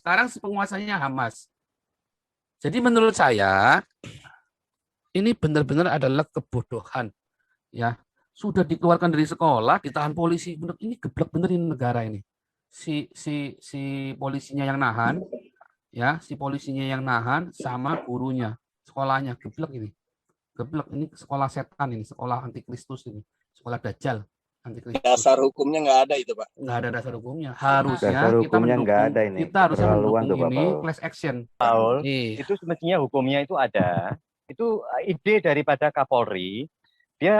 Sekarang penguasanya Hamas. Jadi menurut saya ini benar-benar adalah kebodohan, ya. Sudah dikeluarkan dari sekolah, ditahan polisi. Bener, ini geblek bener ini negara ini. Si polisinya yang nahan, ya, si polisinya yang nahan sama gurunya, sekolahnya geblek ini. Geblek ini sekolah setan ini, sekolah antikristus ini, sekolah dajjal antikristus. Dasar hukumnya nggak ada itu, Pak. Nggak ada dasar hukumnya. Dasar Harusnya kita hukumnya nggak mendukung, ada ini. kita harusnya Keterlaluan mendukung tuh Pak ini Paul. class action. Paul, Iya. itu semestinya hukumnya itu ada. Itu ide daripada Kapolri. Dia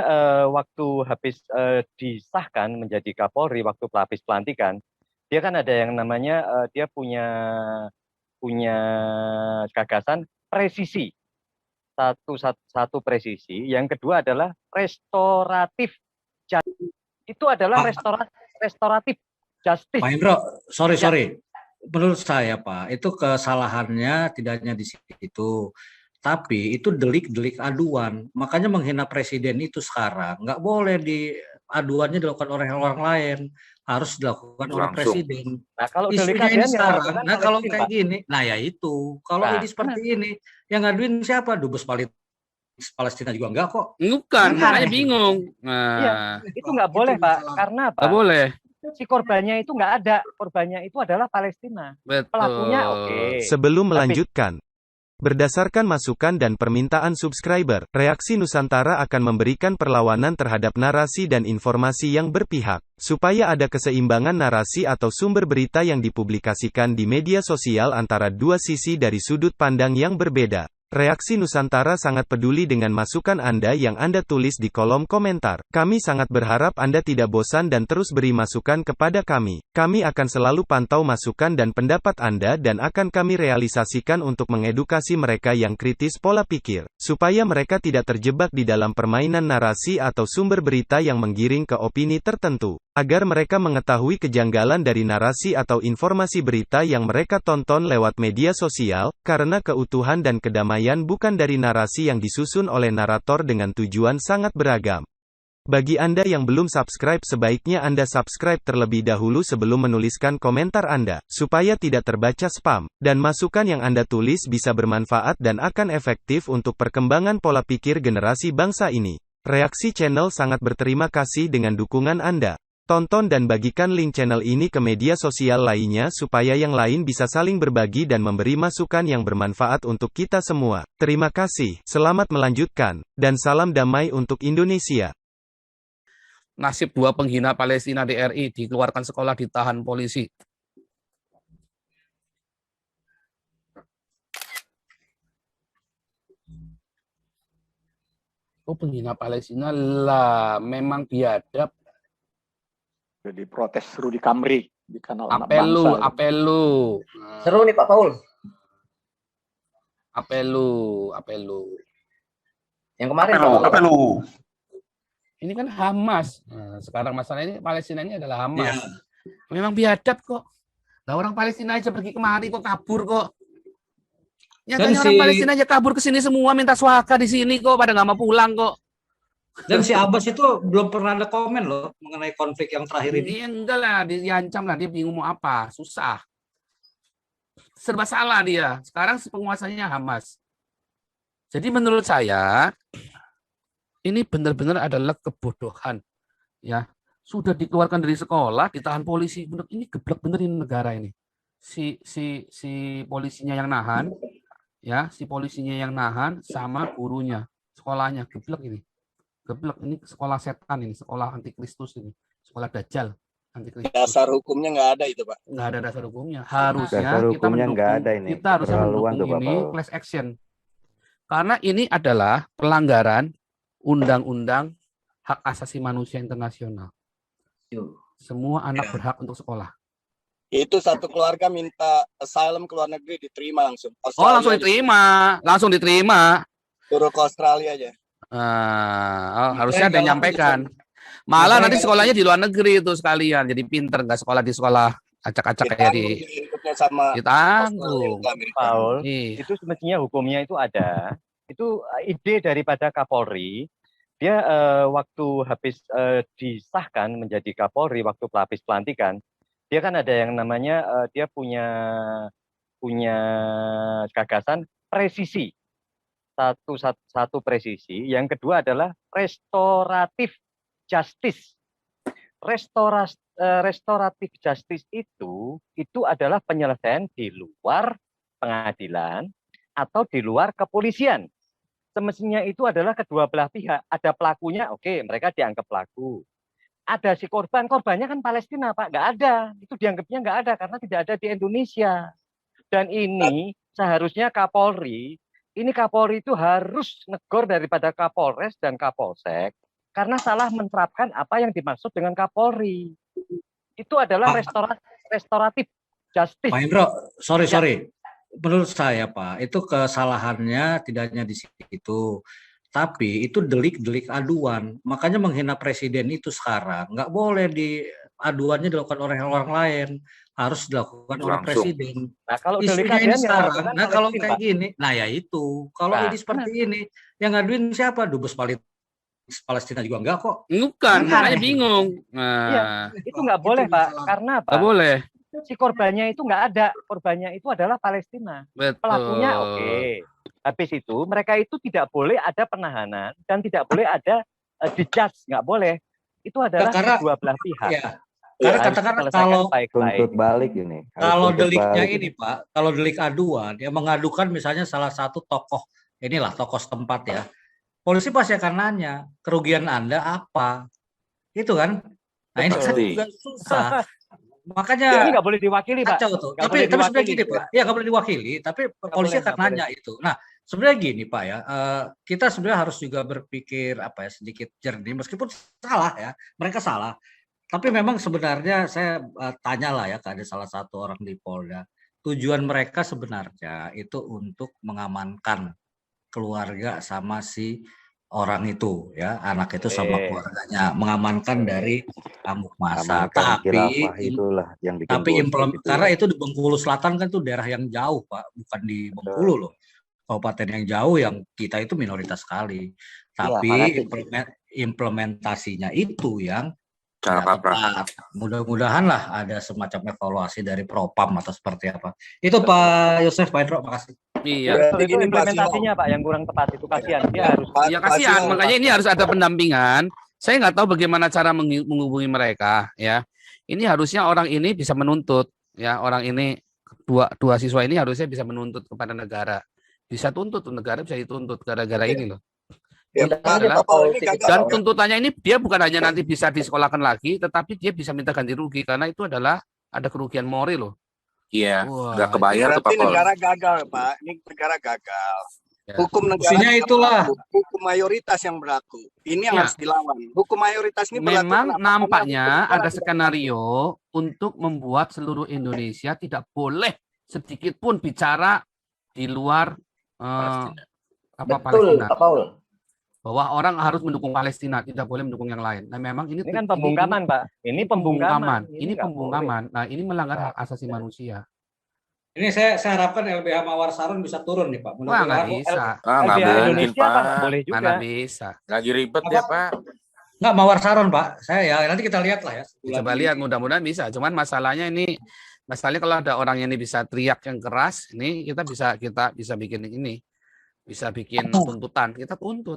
waktu habis disahkan menjadi Kapolri, waktu pelapis pelantikan, dia kan ada yang namanya dia punya gagasan presisi. Satu presisi, yang kedua adalah restoratif. Itu adalah restoratif justice. Pak Indro, sorry. Menurut saya Pak, itu kesalahannya tidak hanya di situ, tapi itu delik aduan. Makanya menghina presiden itu sekarang nggak boleh aduannya dilakukan oleh orang lain, harus dilakukan oleh presiden. Nah, kalau delik Isunya ini aduan sekarang, nah kalau Palestina, kayak gini, nah ya itu, kalau ini seperti ini, yang ngaduin siapa? Dubes Palestina juga enggak kok. Bukan, makanya bingung. Iya, itu nggak boleh Pak, karena apa? Nggak boleh. Si korbannya itu nggak ada, korbannya itu adalah Palestina. Betul. Pelakunya oke. Sebelum melanjutkan, berdasarkan masukan dan permintaan subscriber, Reaksi Nusantara akan memberikan perlawanan terhadap narasi dan informasi yang berpihak, supaya ada keseimbangan narasi atau sumber berita yang dipublikasikan di media sosial antara dua sisi dari sudut pandang yang berbeda. Reaksi Nusantara sangat peduli dengan masukan Anda yang Anda tulis di kolom komentar. Kami sangat berharap Anda tidak bosan dan terus beri masukan kepada kami. Kami akan selalu pantau masukan dan pendapat Anda dan akan kami realisasikan untuk mengedukasi mereka yang kritis pola pikir, supaya mereka tidak terjebak di dalam permainan narasi atau sumber berita yang menggiring ke opini tertentu. Agar mereka mengetahui kejanggalan dari narasi atau informasi berita yang mereka tonton lewat media sosial, karena keutuhan dan kedamaian bukan dari narasi yang disusun oleh narator dengan tujuan sangat beragam. Bagi Anda yang belum subscribe, sebaiknya Anda subscribe terlebih dahulu sebelum menuliskan komentar Anda, supaya tidak terbaca spam, dan masukan yang Anda tulis bisa bermanfaat dan akan efektif untuk perkembangan pola pikir generasi bangsa ini. Reaksi Channel sangat berterima kasih dengan dukungan Anda. Tonton dan bagikan link channel ini ke media sosial lainnya supaya yang lain bisa saling berbagi dan memberi masukan yang bermanfaat untuk kita semua. Terima kasih, selamat melanjutkan, dan salam damai untuk Indonesia. Nasib dua penghina Palestina di RI, dikeluarkan sekolah, ditahan polisi. Oh, penghina Palestina lah, memang biadab. Jadi protes seru di Kamri di kanal Anak Apel lu, Bangsa. apel lu. Seru nih Pak Paul. Apel lu. Yang kemarin Pak Paul. Ini kan Hamas. Nah, sekarang masalah ini Palestina ini adalah Hamas. Ya. Memang biadab kok. Nah, orang Palestina aja pergi kemari kok kabur kok. Nyatanya orang Palestina aja kabur ke sini semua minta swaka di sini kok, pada nggak mau pulang kok. Dan si Abbas itu belum pernah ada komen loh mengenai konflik yang terakhir ini. Dia enggak lah, diancam lah, dia bingung mau apa, susah. Serba salah dia. Sekarang penguasanya Hamas. Jadi menurut saya ini benar-benar adalah kebodohan, ya. Sudah dikeluarkan dari sekolah, ditahan polisi. Bener, ini geblek bener ini negara ini. Si polisinya yang nahan, ya, si polisinya yang nahan sama gurunya, sekolahnya geblek ini. Geblek ini sekolah setan ini, sekolah antikristus ini, sekolah dajjal antikristus. Dasar hukumnya nggak ada itu Pak. Nggak ada dasar hukumnya. Harusnya Dasar kita hukumnya mendukung, nggak ada ini. kita harusnya Keterlaluan mendukung tuh, Pak ini Paul. class action. Karena ini adalah pelanggaran undang-undang hak asasi manusia internasional. Semua anak berhak untuk sekolah. Itu satu keluarga minta asylum ke luar negeri, diterima langsung. Oh, langsung diterima. Suruh ke Australia aja. Harusnya ada yang nyampaikan. Malah nanti sekolahnya di luar negeri itu sekalian. Jadi pinter, nggak sekolah di sekolah acak-acak kayak ditanggung. Paul, itu semestinya hukumnya itu ada. Itu ide daripada Kapolri. Dia waktu habis disahkan menjadi Kapolri, waktu pelapis pelantikan, dia kan ada yang namanya dia punya punya gagasan presisi. Satu presisi, yang kedua adalah restoratif justice. Restoratif justice itu adalah penyelesaian di luar pengadilan atau di luar kepolisian. Semestinya itu adalah kedua belah pihak. Ada pelakunya, oke, mereka dianggap pelaku. Ada si korbannya kan Palestina, Pak, nggak ada. Itu dianggapnya nggak ada karena tidak ada di Indonesia. Dan ini seharusnya Kapolri itu harus negor daripada Kapolres dan Kapolsek karena salah menerapkan apa yang dimaksud dengan Kapolri. Itu adalah restoratif justice. Pak Indro, sorry. Menurut saya, Pak, itu kesalahannya tidak hanya di situ, tapi itu delik-delik aduan. Makanya menghina presiden itu sekarang nggak boleh aduannya dilakukan oleh orang lain, harus dilakukan oleh presiden. Nah, kalau isunya ini sekarang, kalau kayak gini, nah ya itu, kalau ini seperti ini, yang ngaduin siapa? Dubes Palestina juga enggak kok. Bukan, makanya bingung. Iya, itu nggak boleh, Pak. Karena apa? Nggak boleh. Si korbannya itu nggak ada. Korbannya itu adalah Palestina. Betul. Pelakunya oke. Habis itu mereka itu tidak boleh ada penahanan dan tidak boleh ada dijudge, nggak boleh. Itu adalah kedua belah pihak. Ya. Karena katakanlah kalau tuntut balik ini. Kalau deliknya ini, Pak, kalau delik aduan, yang mengadukan misalnya salah satu tokoh setempat ya. Polisi pasti akan nanya, kerugian Anda apa? Itu kan? Nah, ini kan juga susah. Makanya ini nggak boleh diwakili, Pak. Tapi sebenarnya gini, Pak. Ya nggak boleh diwakili, tapi polisi akan nanya itu. Nah, sebenarnya gini, Pak ya. Kita sebenarnya harus juga berpikir sedikit jernih, meskipun salah ya. Mereka salah. Tapi memang sebenarnya saya tanyalah ya, ada salah satu orang di Polda. Tujuan mereka sebenarnya itu untuk mengamankan keluarga sama si orang itu ya, anak itu sama keluarganya, mengamankan dari amuk massa. Tapi itulah yang karena itu di Bengkulu Selatan kan itu daerah yang jauh, Pak, bukan di Bengkulu loh. Kabupaten yang jauh yang kita itu minoritas sekali. Tapi implementasinya itu yang tepat. Mudah-mudahan lah ada semacam evaluasi dari Propam atau seperti apa. Itu Pak Yosef, Pak Indro, makasih. Iya. Itu implementasinya, Pak, yang kurang tepat itu kasihan. Dia harus. Ya kasihan, makanya ini harus ada pendampingan. Saya nggak tahu bagaimana cara menghubungi mereka, ya. Ini harusnya orang ini bisa menuntut, ya. Orang ini dua siswa ini harusnya bisa menuntut kepada negara. Bisa tuntut, negara bisa dituntut gara-gara ini loh. Ya, dan tuntutannya ini dia bukan hanya nanti bisa disekolahkan lagi, tetapi dia bisa minta ganti rugi karena itu adalah ada kerugian moral loh. Iya, nggak kebayar tuh Pak. Berarti negara gagal, Pak. Ini negara gagal. Ya. Hukum negara itulah hukum mayoritas yang berlaku. Ini yang harus dilawan. Hukum mayoritas ini memang nampaknya ada skenario untuk membuat seluruh Indonesia tidak boleh sedikit pun bicara di luar Palestina. Pak Paul. Bahwa orang harus mendukung Palestina, tidak boleh mendukung yang lain. Nah, memang ini kan pembungkaman, Pak. Ini pembungkaman. Ini pembungkaman. Nah, ini melanggar hak asasi manusia. Ini saya harapkan LBH Mawar Sarun bisa turun nih, Pak. Wah, nggak bisa. Nggak mungkin, Pak. Boleh juga. Mana bisa. Lagi ribet ya, Pak. Nggak, Mawar Sarun, Pak. Saya ya nanti kita lihat lah ya. Coba lihat, mudah-mudahan bisa. Cuman masalahnya kalau ada orang yang ini bisa teriak yang keras, ini kita bisa bikin ini. Bisa bikin tuntutan, kita tuntut.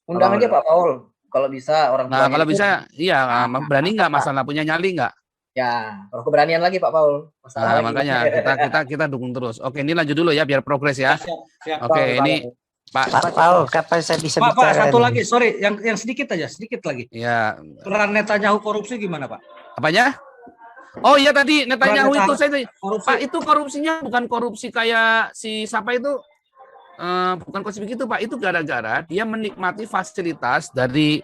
Undang aja Pak Paul, kalau bisa orang. Nah, kalau bisa, iya, berani nggak masalah, punya nyali nggak? Ya, kalau keberanian lagi Pak Paul. Nah, makanya kita dukung terus. Oke, ini lanjut dulu ya, biar progres ya. Siap, Oke, ini Pak Paul, kapan saya bisa bicara? Pak, satu lagi, sorry, yang sedikit lagi. Ya. Peran Netanyahu korupsi gimana, Pak? Apanya? Oh iya tadi Netanyahu itu korupsi. Pak, itu korupsinya bukan korupsi kayak si siapa itu? Bukan korupsi begitu, Pak. Itu gara-gara dia menikmati fasilitas dari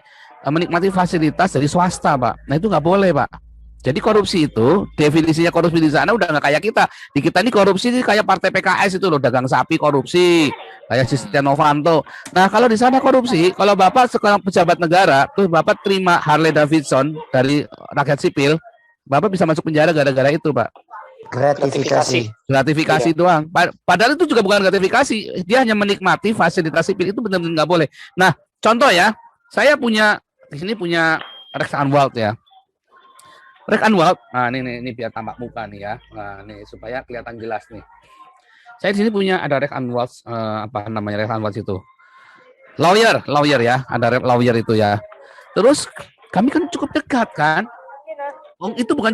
swasta, Pak. Nah, itu nggak boleh, Pak. Jadi korupsi itu, definisinya korupsi di sana udah nggak kayak kita. Di kita ini korupsi ini kayak partai PKS itu loh, dagang sapi korupsi, kayak si Setia Novanto. Nah, kalau di sana korupsi, kalau Bapak sekarang pejabat negara, terus Bapak terima Harley Davidson dari rakyat sipil, Bapak bisa masuk penjara gara-gara itu, Pak. Gratifikasi doang. Padahal itu juga bukan gratifikasi. Dia hanya menikmati fasilitas sipil, itu benar-benar nggak boleh. Nah, contoh ya, saya di sini punya Rex Anwalt ya. Rek Anwar, nah ini biar tampak muka nih ya. Nah, nih supaya kelihatan jelas nih. Saya di sini punya ada Rek Anwar, apa namanya Rek Anwar itu? Lawyer ya, ada lawyer itu ya. Terus kami kan cukup dekat kan. Itu bukan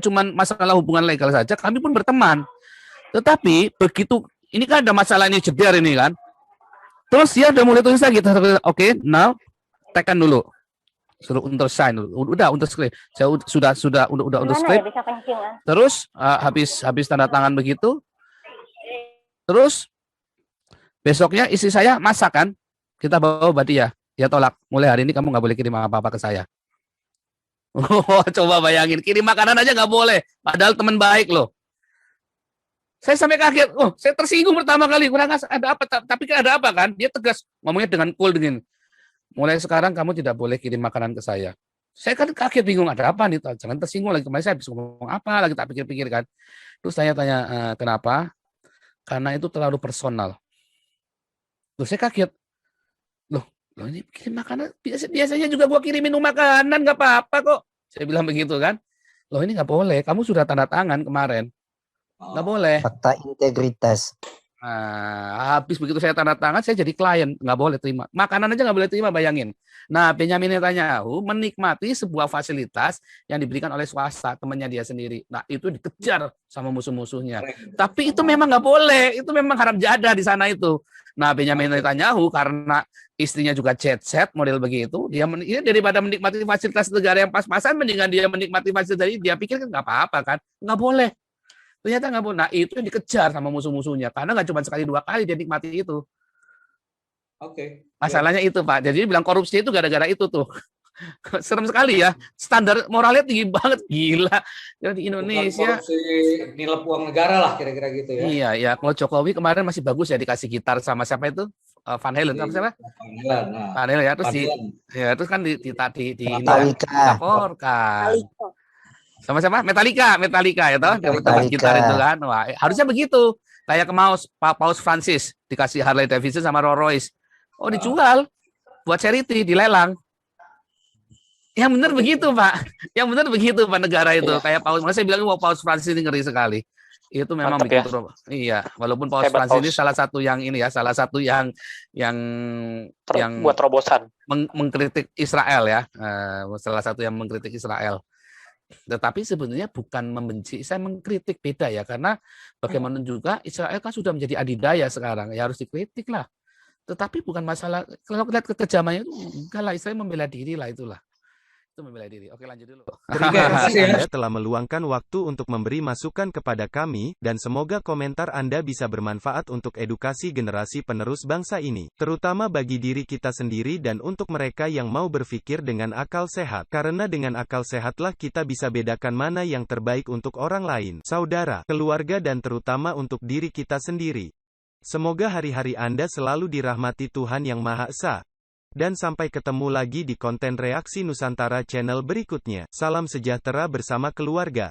cuman masalah hubungan legal saja, kami pun berteman. Tetapi begitu ini kan ada masalah ini jeder ini kan. Terus dia udah mulai tulis lagi, oke, now tekan dulu. Suruh untuk sign dulu. Udah untuk script. Saya sudah untuk script. Terus habis tanda tangan begitu. Terus besoknya istri saya masak kan. Kita bawa dia. Dia tolak. Mulai hari ini kamu nggak boleh kirim apa-apa ke saya. Oh, coba bayangin, kirim makanan aja nggak boleh. Padahal teman baik loh. Saya sampai kaget. Oh, saya tersinggung pertama kali. Kurang ada apa? Tapi kan ada apa kan? Dia tegas ngomongnya dengan cool dengan. Mulai sekarang kamu tidak boleh kirim makanan ke saya. Saya kan kaget bingung ada apa nih. Jangan tersinggung lagi. Kemarin saya habis ngomong apa lagi tak pikir-pikir kan. Terus saya tanya kenapa? Karena itu terlalu personal. Terus saya kaget. Loh ini kirim makanan. Biasanya juga gua kirimin makanan nggak apa-apa kok. Saya bilang begitu kan. Loh ini nggak boleh. Kamu sudah tanda tangan kemarin. Nggak boleh. Fakta integritas. Nah, habis begitu saya tanda tangan, saya jadi klien, nggak boleh terima. Makanan aja nggak boleh terima, bayangin. Nah, Benyamin Netanyahu menikmati sebuah fasilitas yang diberikan oleh swasta, temannya dia sendiri. Nah, itu dikejar sama musuh-musuhnya. Tapi itu memang nggak boleh, itu memang haram jadah di sana itu. Nah, Benyamin Netanyahu karena istrinya juga jet set model begitu, dia daripada menikmati fasilitas negara yang pas-pasan, mendingan dia menikmati fasilitas dari dia pikir kan nggak apa-apa kan, nggak boleh. Ternyata nggak boleh. Nah itu yang dikejar sama musuh-musuhnya karena nggak cuma sekali 2 kali dia nikmati itu. Oke. Masalahnya itu Pak. Jadi bilang korupsi itu gara-gara itu tuh. Serem sekali ya. Standar moralnya tinggi banget, gila. Jadi di Indonesia. Korupsi nilai uang negara lah kira-kira gitu ya. Iya ya. Kalau Jokowi kemarin masih bagus ya dikasih gitar sama siapa itu? Van Halen sama siapa? Van Halen ya. Terus kan dilaporkan. Sama-sama Metallica ya toh, tempat gitar itu kan. Wah, harusnya begitu. Kayak ke Paus Francis dikasih Harley Davidson sama Rolls Royce. Oh, dijual buat charity, dilelang. Yang benar begitu, Pak. Yang benar begitu, Pak, negara itu. Kayak Paus, saya bilang Paus Francis ini ngeri sekali. Itu memang begitu. Iya, walaupun Paus Francis ini salah satu yang buat terobosan mengkritik Israel ya. Salah satu yang mengkritik Israel. Tetapi sebenarnya bukan membenci, saya mengkritik beda ya, karena bagaimana juga Israel kan sudah menjadi adidaya sekarang, ya harus dikritik lah. Tetapi bukan masalah, kalau lihat kekejamannya itu, enggak lah, Israel membela diri lah itulah. Itu membela diri. Oke lanjut dulu. Anda telah meluangkan waktu untuk memberi masukan kepada kami, dan semoga komentar Anda bisa bermanfaat untuk edukasi generasi penerus bangsa ini, terutama bagi diri kita sendiri dan untuk mereka yang mau berpikir dengan akal sehat. Karena dengan akal sehatlah kita bisa bedakan mana yang terbaik untuk orang lain, saudara, keluarga dan terutama untuk diri kita sendiri. Semoga hari-hari Anda selalu dirahmati Tuhan Yang Maha Esa. Dan sampai ketemu lagi di konten Reaksi Nusantara channel berikutnya. Salam sejahtera bersama keluarga.